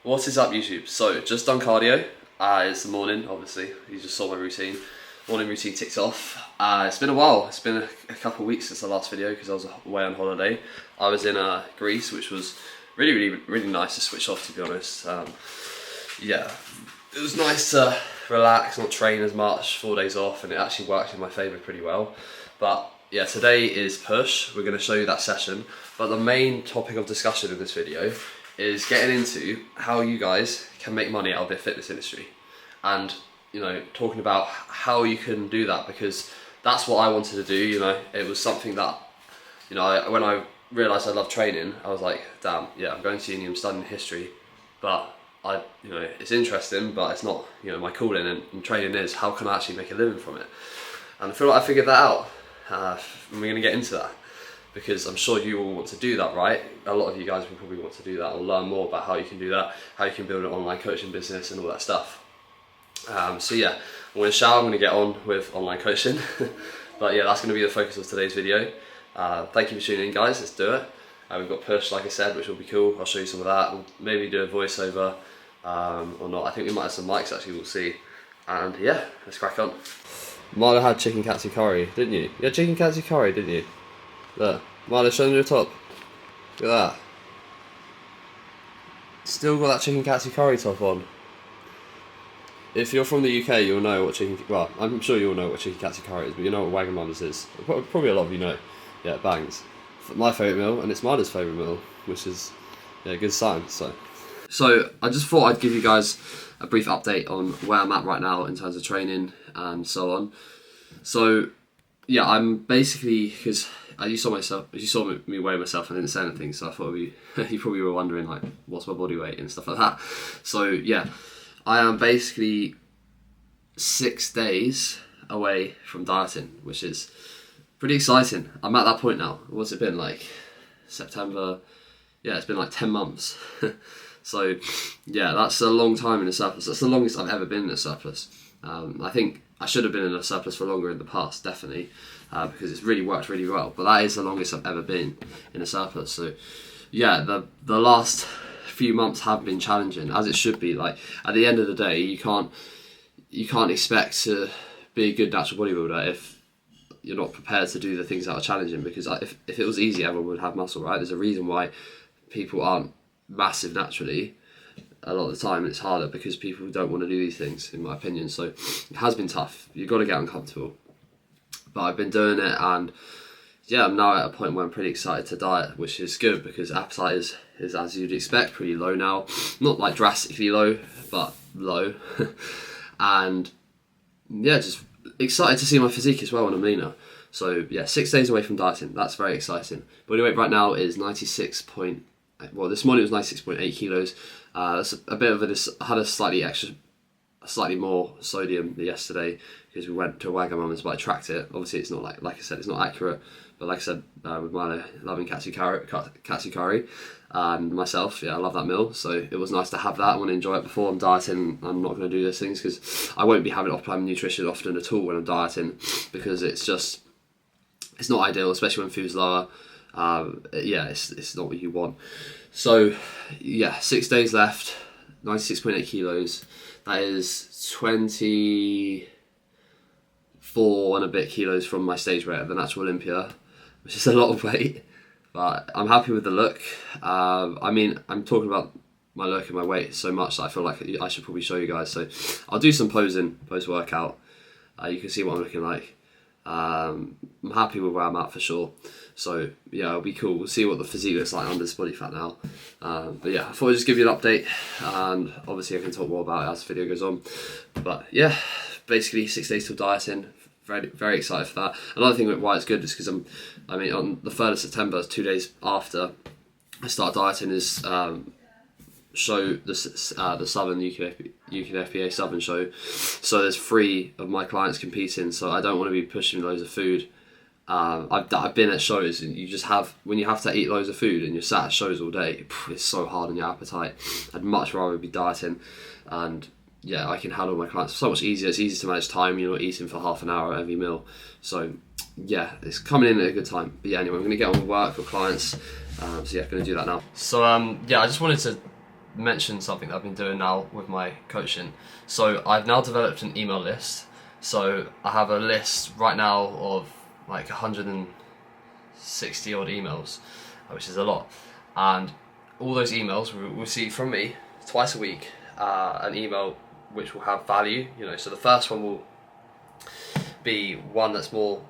What is up, YouTube? So, just done cardio. It's the morning, obviously. You just saw my routine. Morning routine ticked off. It's been a while. It's been a couple of weeks since the last video because I was away on holiday. I was in Greece, which was really nice to switch off, to be honest. Yeah, it was nice to relax, not train as much, 4 days off, and it actually worked in my favour pretty well. But yeah, today is push. We're going to show you that session. But the main topic of discussion in this video is getting into how you guys can make money out of the fitness industry, and talking about how you can do that, because that's what I wanted to do. It was something that when I realised I loved training, I was like, damn, yeah, I'm going to uni, I'm studying history, but it's interesting, but it's not my calling, and training is, how can I actually make a living from it? And I feel like I figured that out, and we're going to get into that, because I'm sure you all want to do that, right? A lot of you guys will probably want to do that or learn more about how you can do that, how you can build an online coaching business and all that stuff. So yeah, I'm going to shower, I'm going to get on with online coaching. But yeah, that's going to be the focus of today's video. Thank you for tuning in, guys. Let's do it. We've got push, like I said, which will be cool. I'll show you some of that. We'll maybe do a voiceover or not. I think we might have some mics, actually, we'll see. And yeah, let's crack on. Marla had chicken katsu curry, didn't you? You had chicken katsu curry, didn't you? Look, Marla, show them your top. Look at that. Still got that chicken katsu curry top on. If you're from the UK, you'll know what well, I'm sure you'll know what chicken katsu curry is, but you know what Wagamama's is. Probably a lot of you know. Yeah, it bangs. My favourite meal, and it's Marla's favourite meal, which is a good sign. So I just thought I'd give you guys a brief update on where I'm at right now in terms of training and so on. So yeah, I'm basically, because you saw me weigh myself and I didn't say anything, so I thought you probably were wondering like, what's my body weight and stuff like that. So yeah, I am basically 6 days away from dieting, which is pretty exciting. I'm at that point now. What's it been, like September? Yeah, it's been like 10 months. So yeah, that's a long time in a surplus. That's the longest I've ever been in a surplus. I think I should have been in a surplus for longer in the past, definitely, because it's really worked really well. But that is the longest I've ever been in a surplus. So yeah, the last few months have been challenging, as it should be. Like, at the end of the day, you can't expect to be a good natural bodybuilder if you're not prepared to do the things that are challenging, because if it was easy, everyone would have muscle, right? There's a reason why people aren't massive naturally a lot of the time. It's harder because people don't want to do these things, in my opinion. So it has been tough. You've got to get uncomfortable, but I've been doing it, and yeah, I'm now at a point where I'm pretty excited to diet, which is good, because appetite is as you'd expect, pretty low now. Not like drastically low, but low. And yeah, just excited to see my physique as well when I'm leaner. So yeah, 6 days away from dieting. That's very exciting. Body weight right now is 96. Well, this morning it was 96.8 kilos. That's a bit of I had a slightly more sodium yesterday because we went to Wagamama's, but I tracked it. Obviously, it's not like I said, it's not accurate. But like I said, with Marla loving katsu curry and myself, yeah, I love that meal. So it was nice to have that. I want to enjoy it before I'm dieting. I'm not going to do those things because I won't be having off-plan nutrition often at all when I'm dieting, because it's not ideal, especially when food's lower. Yeah, it's not what you want. So yeah, 6 days left, 96.8 kilos. That is 24 and a bit kilos from my stage weight at the Natural Olympia, which is a lot of weight, but I'm happy with the look. I mean, I'm talking about my look and my weight so much that I feel like I should probably show you guys. So I'll do some posing post-workout. You can see what I'm looking like. I'm happy with where I'm at for sure. So yeah, it'll be cool. We'll see what the physique looks like under this body fat now. But yeah, I thought I'd just give you an update, and obviously I can talk more about it as the video goes on. But yeah, basically 6 days till dieting. Very, very excited for that. Another thing why it's good is because on the 3rd of September, 2 days after I start dieting, is show the Southern UKFBA Southern show. So there's 3 of my clients competing. So I don't want to be pushing loads of food. I've been at shows, and when you have to eat loads of food and you're sat at shows all day, it's so hard on your appetite. I'd much rather be dieting, and yeah, I can handle my clients so much easier. It's easy to manage time. You're not eating for half an hour at every meal. So yeah, it's coming in at a good time. But yeah, anyway, I'm going to get on with work or clients. So yeah, I'm going to do that now. So yeah, I just wanted to mention something that I've been doing now with my coaching. So I've now developed an email list. So I have a list right now of like 160 odd emails, which is a lot. And all those emails will receive from me twice a week an email which will have value. So the first one will be one that's more,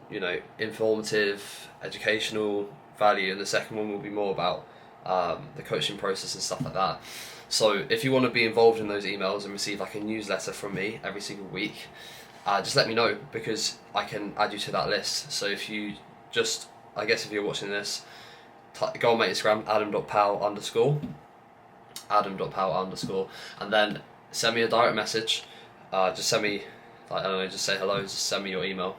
informative, educational value, and the second one will be more about the coaching process and stuff like that. So if you want to be involved in those emails and receive like a newsletter from me every single week, just let me know, because I can add you to that list. So if you just, I guess if you're watching this, go on my Instagram, adam.powell_, and then send me a direct message. Just send me, just say hello, just send me your email,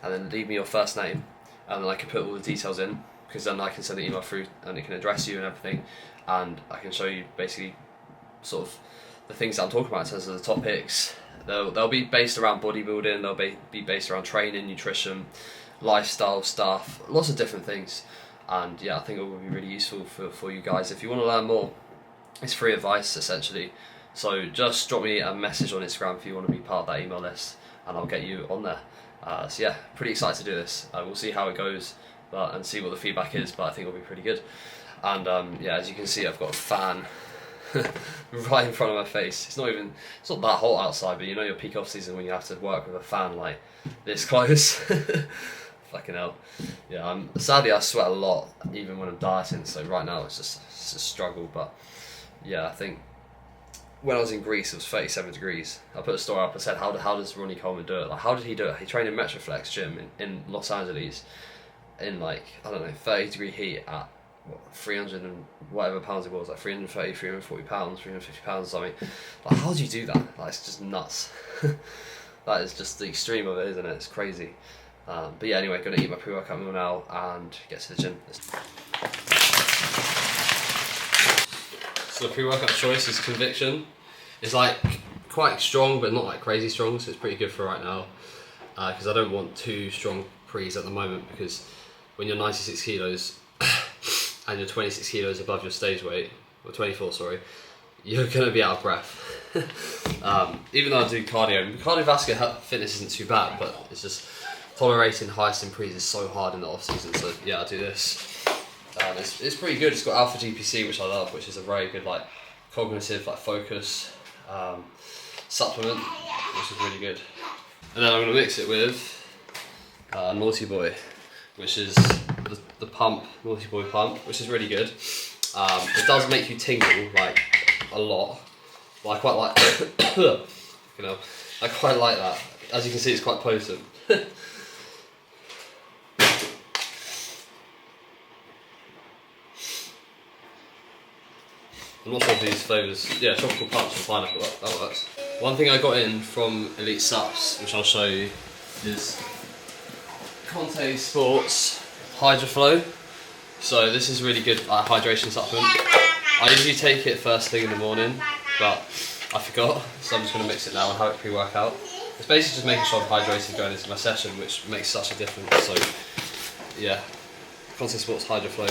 and then leave me your first name, and then I can put all the details in, because then I can send the email through and it can address you and everything, and I can show you basically sort of the things that I'm talking about in terms of the topics. They'll be based around bodybuilding, they'll be based around training, nutrition, lifestyle stuff, lots of different things. And yeah, I think it will be really useful for you guys if you want to learn more. It's free advice essentially. So just drop me a message on Instagram if you want to be part of that email list, and I'll get you on there. So yeah, pretty excited to do this. We'll see how it goes, and see what the feedback is, but I think it'll be pretty good. And yeah, as you can see, I've got a fan right in front of my face. It's not that hot outside, but your peak off season when you have to work with a fan like this close. Fucking hell. Yeah, sadly I sweat a lot even when I'm dieting, so right now it's a struggle. But yeah, I think when I was in Greece it was 37 degrees. I put a story up and said, how does Ronnie Coleman do it? Like, how did he do it? He trained in Metroflex gym in Los Angeles in 30 degree heat at 300 and whatever pounds it was, like 330, 340 pounds, 350 pounds or something. Like, how do you do that? Like, it's just nuts. That is just the extreme of it, isn't it? It's crazy. But yeah, anyway, gonna eat my pre-workout meal now and get to the gym. So the pre-workout choice is Conviction. It's like quite strong, but not like crazy strong, so it's pretty good for right now. Because I don't want too strong pre's at the moment, because when you're 96 kilos and you're 26 kilos above your stage weight, or 24, sorry, you're gonna be out of breath. Even though I do cardiovascular fitness isn't too bad, but it's just tolerating high stim pre's is so hard in the off season. So yeah, I do this. It's pretty good. It's got alpha GPC, which I love, which is a very good cognitive focus supplement, which is really good. And then I'm gonna mix it with Naughty Boy, which is the pump, Naughty Boy pump, which is really good. It does make you tingle a lot, but I quite like I quite like that. As you can see, it's quite potent. I'm not sure if these flavours, yeah, tropical punch and pineapple, that works. One thing I got in from Elite Sups, which I'll show you, is Conte Sports HydraFlow. So this is really good hydration supplement. I usually take it first thing in the morning, but I forgot, so I'm just going to mix it now and have it pre-workout. It's basically just making sure I'm hydrated going into my session, which makes such a difference. So yeah, Conte Sports HydraFlow.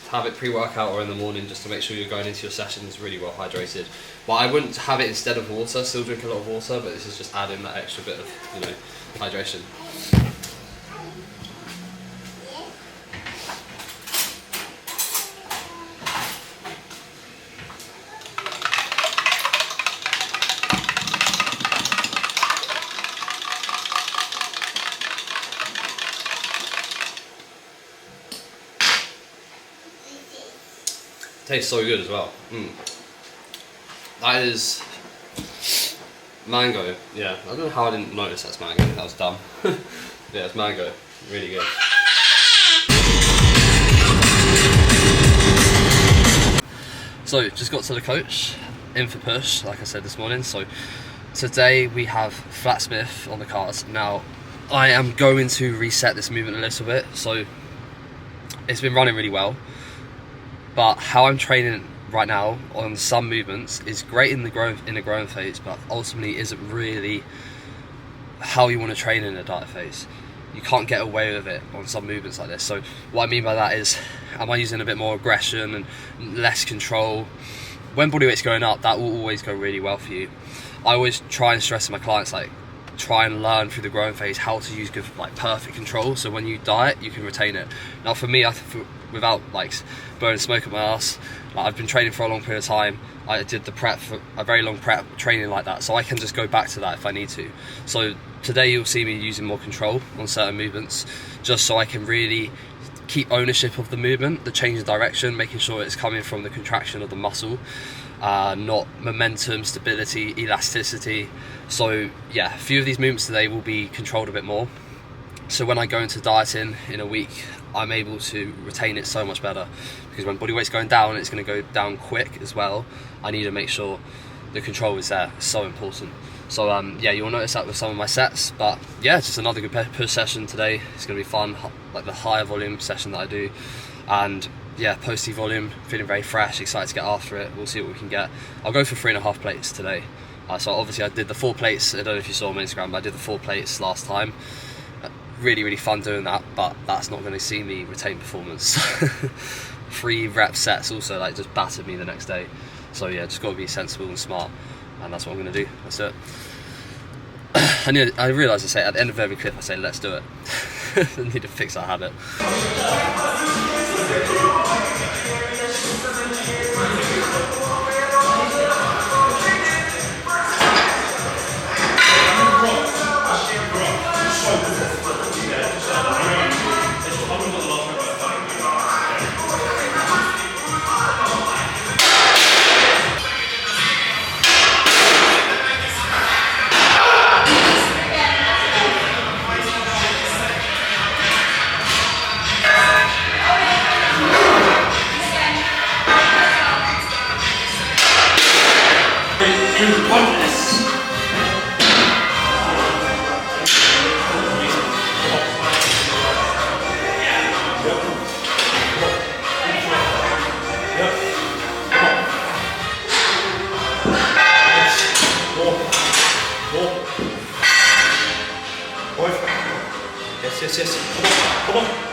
Have it pre-workout or in the morning, just to make sure you're going into your sessions really well hydrated. But I wouldn't have it instead of water. Still drink a lot of water, but this is just adding that extra bit of hydration. Tastes so good as well. That is mango. Yeah, I don't know how I didn't notice that's mango. That was dumb. Yeah, it's mango. Really good. So, just got to the coach, in for push, like I said this morning. So, today we have Flat Smith on the cards. Now, I am going to reset this movement a little bit. So, it's been running really well. But how I'm training right now on some movements is great in the growing phase, but ultimately isn't really how you want to train in a diet phase. You can't get away with it on some movements like this. So what I mean by that is, am I using a bit more aggression and less control? when bodyweight's going up, that will always go really well for you. I always try and stress to my clients, like, try and learn through the growing phase how to use good, like, perfect control, so when you diet you can retain it. Now for me, without like burning smoke at my ass, like, I've been training for a long period of time. I did the prep for a very long prep training like that, so I can just go back to that if I need to. So today you'll see me using more control on certain movements, just so I can really keep ownership of the movement, the change of direction, making sure it's coming from the contraction of the muscle, not momentum, stability, elasticity. So yeah, a few of these movements today will be controlled a bit more. So when I go into dieting in a week, I'm able to retain it so much better, because when body weight's going down, it's going to go down quick as well. I need to make sure the control is there. It's so important. So yeah, you'll notice that with some of my sets, but yeah, it's just another good push session today. It's going to be fun, like the higher volume session that I do. And yeah, post volume, feeling very fresh, excited to get after it. We'll see what we can get. I'll go for 3.5 plates today. So obviously I did the 4 plates, I don't know if you saw on my Instagram, but I did the 4 plates last time. Really fun doing that, but that's not going to see me retain performance. 3 rep sets also like just battered me the next day. So yeah, just got to be sensible and smart, and that's what I'm going to do. Let's do it. I realise I say at the end of every clip I say let's do it. I need to fix that habit. Yes. Come on.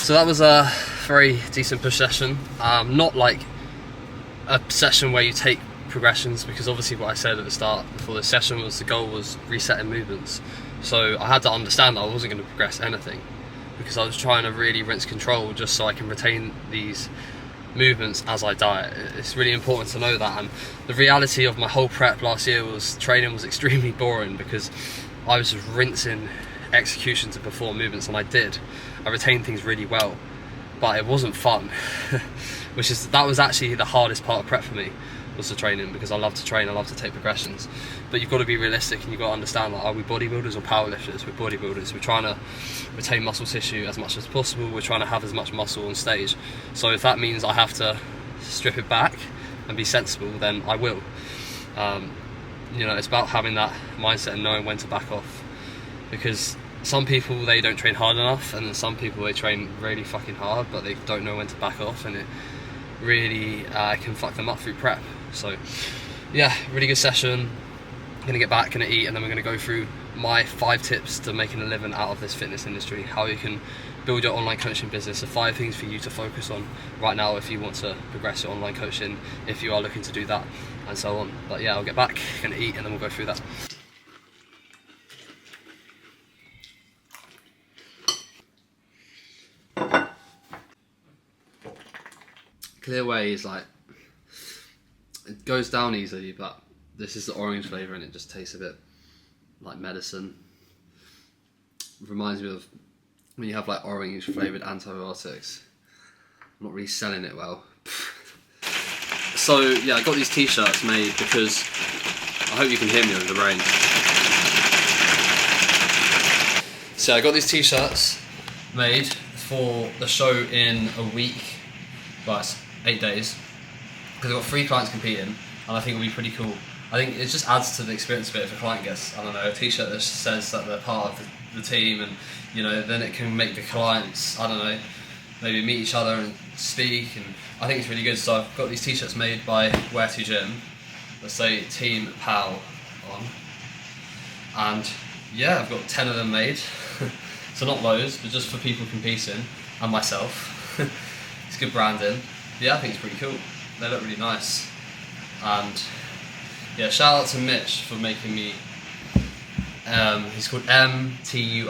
So that was a very decent push session. Not like a session where you take progressions, because obviously what I said at the start before the session was the goal was resetting movements. So I had to understand that I wasn't going to progress anything, because I was trying to really rinse control just so I can retain these movements as I diet. It's really important to know that. And the reality of my whole prep last year was training was extremely boring, because I was just rinsing execution to perform movements, and I did. I retained things really well, but it wasn't fun. That was actually the hardest part of prep for me, was the training, because I love to train, I love to take progressions. But you've got to be realistic, and you've got to understand, like, are we bodybuilders or powerlifters? We're bodybuilders. We're trying to retain muscle tissue as much as possible. We're trying to have as much muscle on stage. So if that means I have to strip it back and be sensible, then I will. You know, it's about having that mindset and knowing when to back off, because some people, they don't train hard enough, and some people, they train really fucking hard, but they don't know when to back off, and it really can fuck them up through prep. So yeah, really good session. I'm gonna get back, gonna eat, and then we're gonna go through my 5 tips to making a living out of this fitness industry, how you can build your online coaching business. So 5 things for you to focus on right now if you want to progress your online coaching, if you are looking to do that, and so on. But yeah, I'll get back, gonna eat, and then we'll go through that. Clear Whey is like, it goes down easily, but this is the orange flavour and it just tastes a bit like medicine. Reminds me of when you have like orange flavoured antibiotics. I'm not really selling it well. So yeah, I got these t-shirts made because I hope you can hear me over the rain. So I got these t-shirts made for the show in a week, well it's 8 days, because I've got 3 clients competing and I think it'll be pretty cool. I think it just adds to the experience a bit if a client gets, I don't know, a t-shirt that says that they're part of the team, and you know, then it can make the clients, I don't know, maybe meet each other and speak, and I think it's really good. So I've got these t-shirts made by Where to Gym that say Team Pal on, and yeah, I've got 10 of them made. So not loads, but just for people competing and myself. It's good branding. Yeah, I think it's pretty cool. They look really nice. And yeah, shout out to Mitch for making me, he's called MTURLS,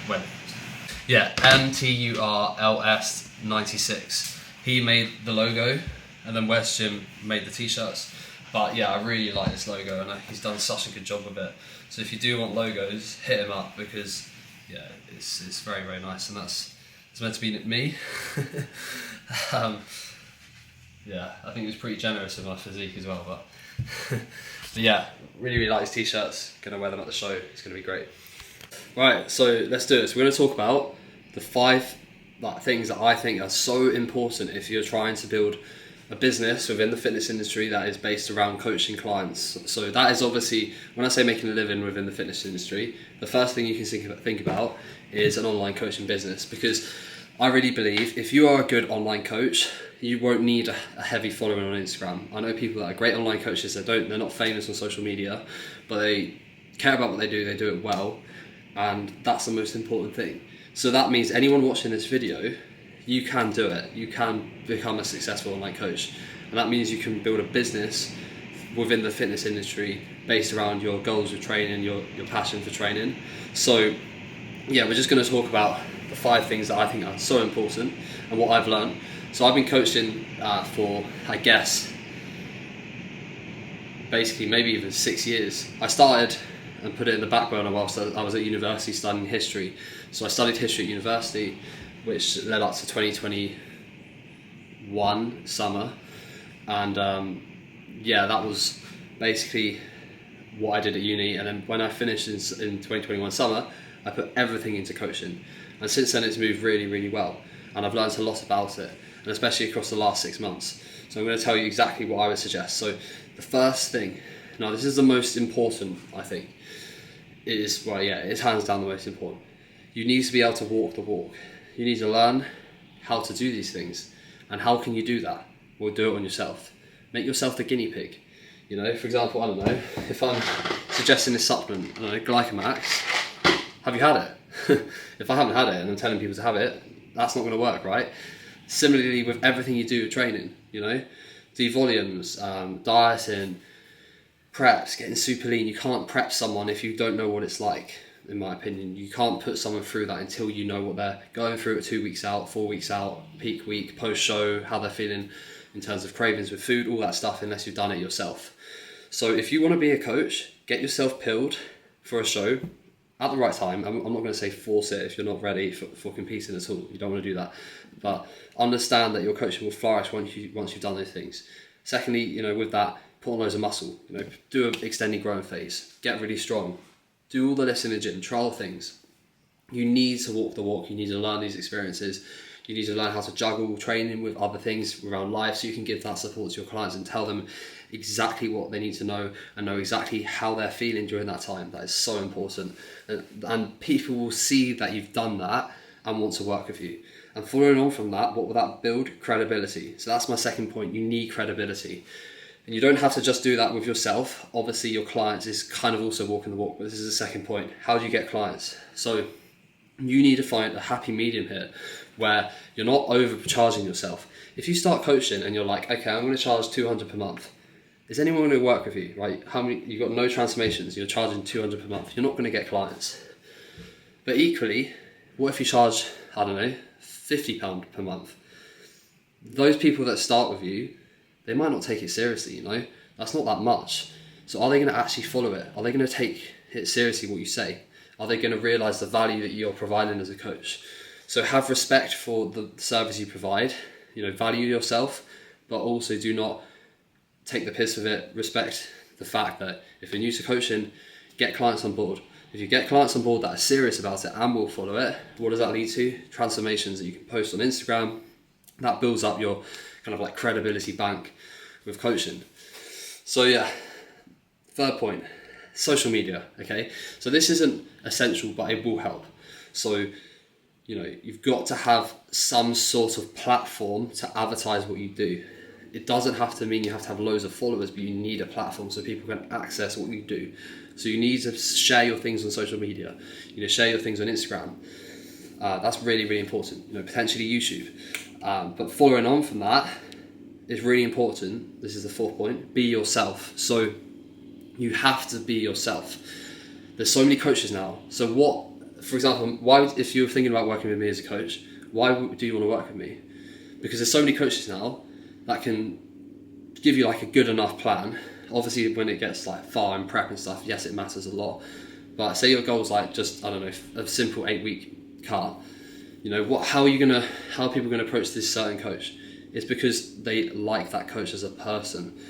when? Yeah, MTURLS 96. He made the logo, and then West Gym made the t-shirts. But yeah, I really like this logo, and he's done such a good job of it. So if you do want logos, hit him up, because yeah, it's very, very nice, and it's meant to be me. Yeah, I think it was pretty generous with my physique as well, but yeah, really, really like these t-shirts. Gonna wear them at the show. It's gonna be great. Right, so let's do it. So we're gonna talk about the 5 things that I think are so important if you're trying to build a business within the fitness industry that is based around coaching clients. So that is obviously, when I say making a living within the fitness industry, the first thing you can think about is an online coaching business, because I really believe if you are a good online coach, you won't need a heavy following on Instagram. I know people that are great online coaches they're not famous on social media, but they care about what they do it well, and that's the most important thing. So that means anyone watching this video, you can do it. You can become a successful online coach, and that means you can build a business within the fitness industry based around your goals of training, your passion for training. So yeah, we're just going to talk about the 5 things that I think are so important and what I've learned. So I've been coaching for, I guess, basically maybe even 6 years. I started and put it in the back burner whilst I was at university studying history. So I studied history at university, which led up to 2021 summer, and yeah, that was basically what I did at uni. And then when I finished in 2021 summer, I put everything into coaching, and since then it's moved really, really well, and I've learned a lot about it, and especially across the last 6 months. So I'm going to tell you exactly what I would suggest. So the first thing, now this is the most important, I think, is, well yeah, it's hands down the most important. You need to be able to walk the walk. You need to learn how to do these things. And how can you do that? Well, do it on yourself. Make yourself the guinea pig. You know, for example, I don't know, if I'm suggesting this supplement, I don't know, Glycomax, have you had it? If I haven't had it and I'm telling people to have it, that's not going to work, right? Similarly with everything you do with training, you know, volumes, dieting, preps, getting super lean. You can't prep someone if you don't know what it's like. In my opinion, you can't put someone through that until you know what they're going through at 2 weeks out, 4 weeks out, peak week, post show, how they're feeling in terms of cravings with food, all that stuff, unless you've done it yourself. So if you want to be a coach, get yourself pilled for a show at the right time. I'm not going to say force it if you're not ready for competing at all. You don't want to do that, but understand that your coaching will flourish once you've done those things. Secondly, you know, with that, put on loads of muscle. You know, do an extended growing phase, get really strong. Do all the lifts in the gym, trial things. You need to walk the walk, you need to learn these experiences. You need to learn how to juggle training with other things around life, so you can give that support to your clients and tell them exactly what they need to know and know exactly how they're feeling during that time. That is so important. And people will see that you've done that and want to work with you. And following on from that, what will that build? Credibility. So that's my second point. You need credibility. And you don't have to just do that with yourself. Obviously, your clients is kind of also walking the walk, but this is the second point. How do you get clients? So you need to find a happy medium here where you're not overcharging yourself. If you start coaching and you're like, okay, I'm going to charge 200 per month. Is anyone going to work with you, right? You've got no transformations, you're charging 200 per month. You're not going to get clients. But equally, what if you charge, I don't know, £50 per month? Those people that start with you, they might not take it seriously, you know? That's not that much. So are they going to actually follow it? Are they going to take it seriously, what you say? are they going to realize the value that you're providing as a coach? So have respect for the service you provide, value yourself, but also do not take the piss of it. Respect the fact that if you're new to coaching, get clients on board. If you get clients on board that are serious about it and will follow it, what does that lead to? Transformations that you can post on Instagram. That builds up your kind of like credibility bank with coaching. So yeah, third point, social media, okay? So this isn't essential, but it will help. So, you've got to have some sort of platform to advertise what you do. It doesn't have to mean you have to have loads of followers, but you need a platform so people can access what you do. So you need to share your things on social media, share your things on Instagram. That's really, really important, potentially YouTube. But following on from that is really important. This is the fourth point, be yourself. So you have to be yourself. There's so many coaches now. So what, for example, if you're thinking about working with me as a coach, why do you want to work with me? Because there's so many coaches now that can give you like a good enough plan. Obviously, when it gets like far in prep and stuff, yes, it matters a lot. But say your goal is like just, a simple 8-week cut. How are people gonna approach this certain coach? It's because they like that coach as a person.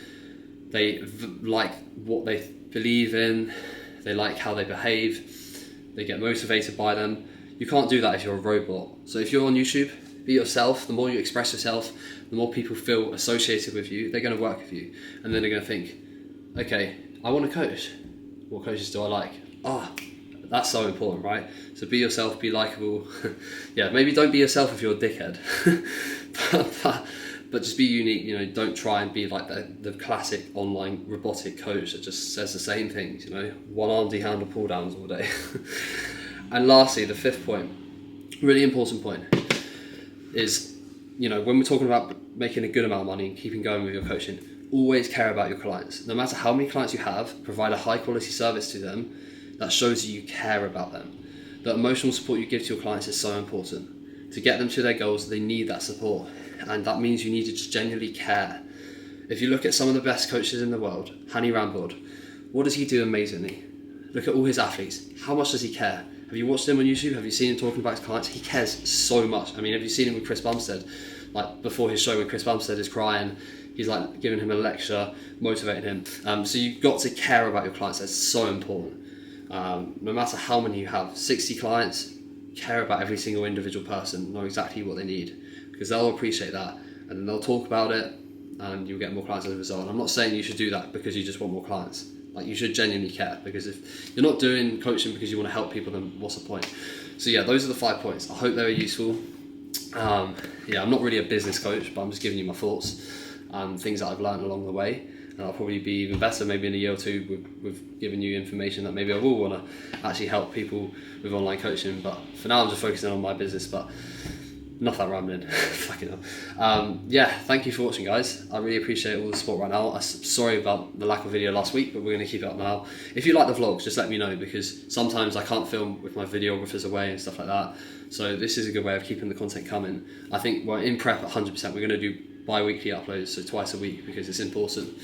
They like what they believe in. They like how they behave. They get motivated by them. You can't do that if you're a robot. So if you're on YouTube, be yourself. The more you express yourself, the more people feel associated with you. They're going to work with you, and then they're going to think, okay, I want a coach. What coaches do I like? That's so important, right? So be yourself, be likable. Yeah, maybe don't be yourself if you're a dickhead, but just be unique. Don't try and be like the classic online robotic coach that just says the same things. One arm D-handle pull downs all day. And lastly, the fifth point, really important point, is when we're talking about making a good amount of money and keeping going with your coaching, always care about your clients. No matter how many clients you have, provide a high quality service to them that shows you care about them. The emotional support you give to your clients is so important. To get them to their goals, they need that support, and that means you need to just genuinely care. If you look at some of the best coaches in the world, Hani Rambod, what does he do amazingly? Look at all his athletes. How much does he care? Have you watched him on YouTube? Have you seen him talking about his clients? He cares so much. Have you seen him with Chris Bumstead? Like before his show when Chris Bumstead is crying, he's like giving him a lecture, motivating him. So you've got to care about your clients. That's so important. No matter how many you have, 60 clients, care about every single individual person, know exactly what they need, because they'll appreciate that, and then they'll talk about it, and you'll get more clients as a result. And I'm not saying you should do that because you just want more clients. Like, you should genuinely care, because if you're not doing coaching because you want to help people, then what's the point? So yeah, those are the 5 points. I hope they were useful. I'm not really a business coach, but I'm just giving you my thoughts and things that I've learned along the way. And I'll probably be even better maybe in a year or two with giving you information that maybe I will want to actually help people with online coaching. But for now, I'm just focusing on my business. But enough that rambling. Fucking hell. Thank you for watching, guys. I really appreciate all the support right now. I'm sorry about the lack of video last week, but we're going to keep it up now. If you like the vlogs, just let me know, because sometimes I can't film with my videographers away and stuff like that. So this is a good way of keeping the content coming. I think we're in prep 100%. We're going to do bi-weekly uploads, so twice a week, because it's important.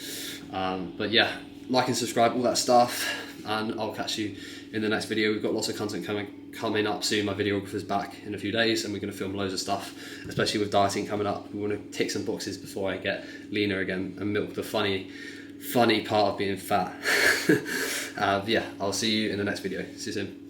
But yeah, like and subscribe, all that stuff, and I'll catch you in the next video. We've got lots of content coming up soon. My videographer's back in a few days, and we're going to film loads of stuff, especially with dieting coming up. We want to tick some boxes before I get leaner again and milk the funny part of being fat. I'll see you in the next video. See you soon.